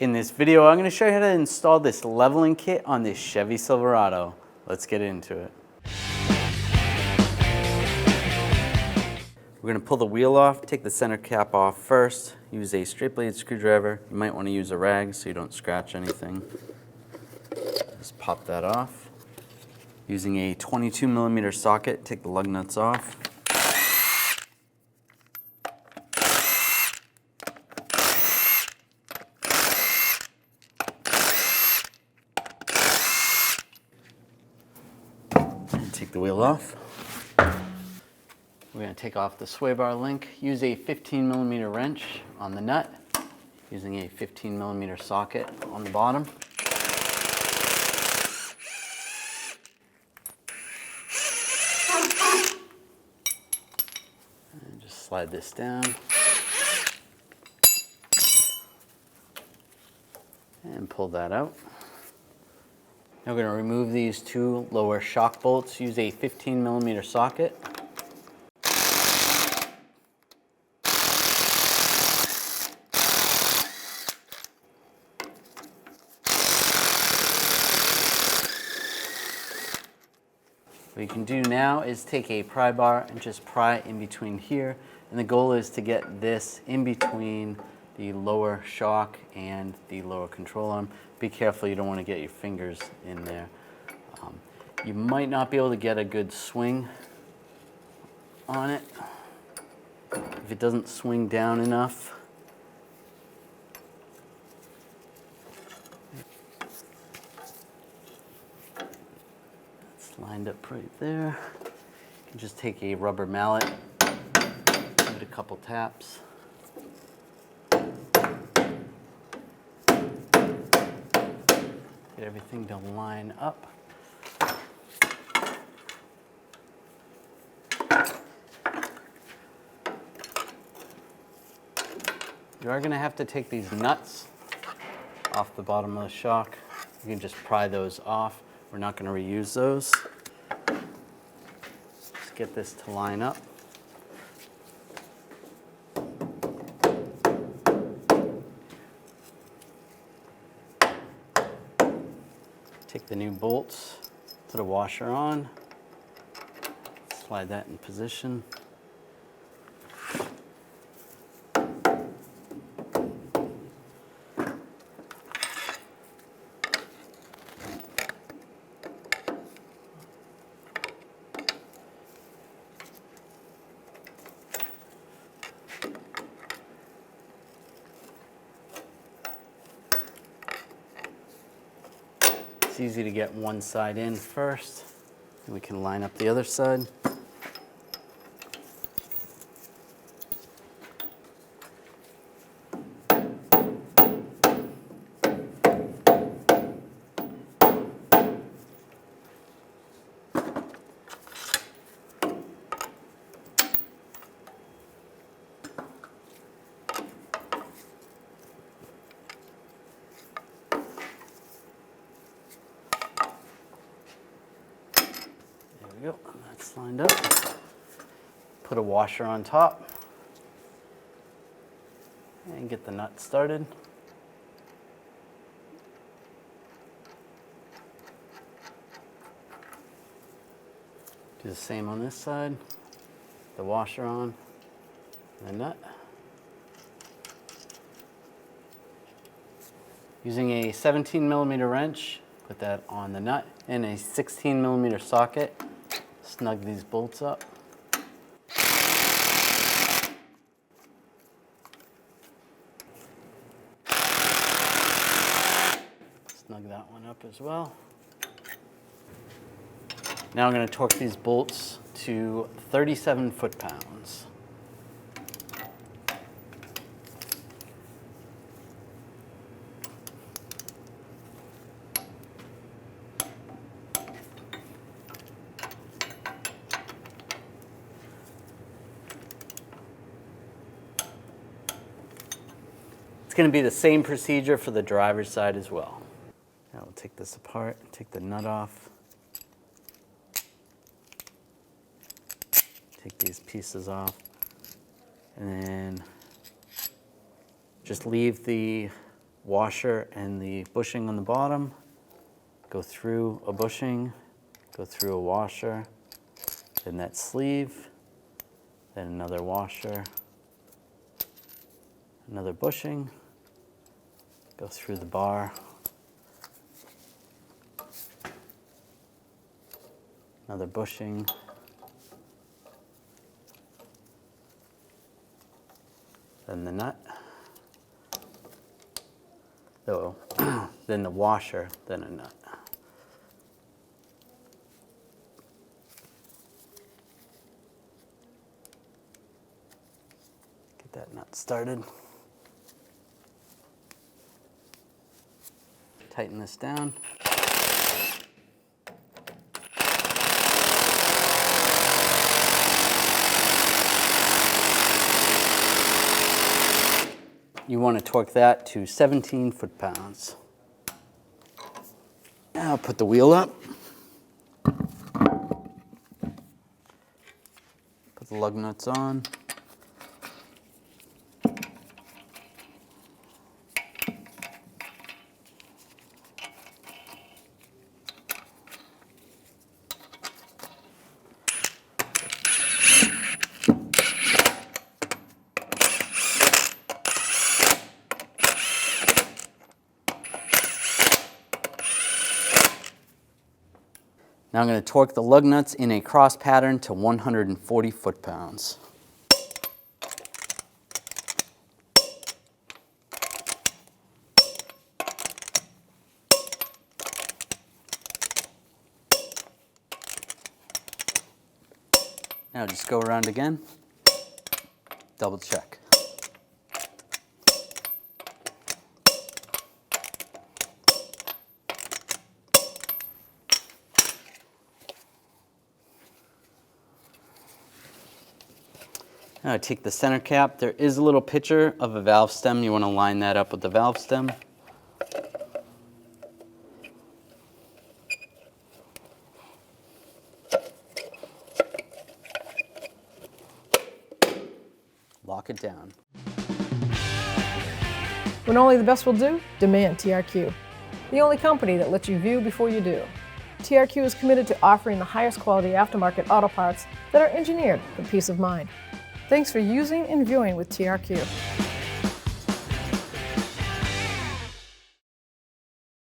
In this video, I'm going to show you how to install this leveling kit on this Chevy Silverado. Let's get into it. We're going to pull the wheel off, take the center cap off first, use a straight blade screwdriver. You might want to use a rag so you don't scratch anything. Just pop that off. Using a 22mm socket, take the lug nuts off. Take the wheel off. We're going to take off the sway bar link. Use a 15mm wrench on the nut, using a 15mm socket on the bottom. And just slide this down. And pull that out. Now we're going to remove these two lower shock bolts. Use a 15mm socket. What you can do now is take a pry bar and just pry in between here. And the goal is to get this in between the lower shock and the lower control arm. Be careful, you don't want to get your fingers in there. You might not be able to get a good swing on it if it doesn't swing down enough. That's lined up right there. You can just take a rubber mallet, give it a couple taps. Get everything to line up. You are going to have to take these nuts off the bottom of the shock. You can just pry those off. We're not going to reuse those. Just get this to line up. Take the new bolts, put a washer on, slide that in position. It's easy to get one side in first, and we can line up the other side. There we go, that's lined up. Put a washer on top and get the nut started. Do the same on this side. The washer on, and the nut. Using a 17mm wrench, put that on the nut, and a 16mm socket. Snug these bolts up. Snug that one up as well. Now I'm going to torque these bolts to 37 foot-pounds. It's going to be the same procedure for the driver's side as well. Now we'll take this apart, take the nut off. Take these pieces off. And then just leave the washer and the bushing on the bottom, go through a bushing, go through a washer, then that sleeve, then another washer, another bushing, go through the bar, another bushing, then the nut, so then the washer, then a nut. Get that nut started. Tighten this down. You want to torque that to 17 foot-pounds. Now put the wheel up. Put the lug nuts on. Now I'm going to torque the lug nuts in a cross pattern to 140 foot-pounds. Now just go around again, double check. Now take the center cap. There is a little picture of a valve stem. You want to line that up with the valve stem. Lock it down. When only the best will do, demand TRQ. The only company that lets you view before you do. TRQ is committed to offering the highest quality aftermarket auto parts that are engineered for peace of mind. Thanks for using and viewing with TRQ.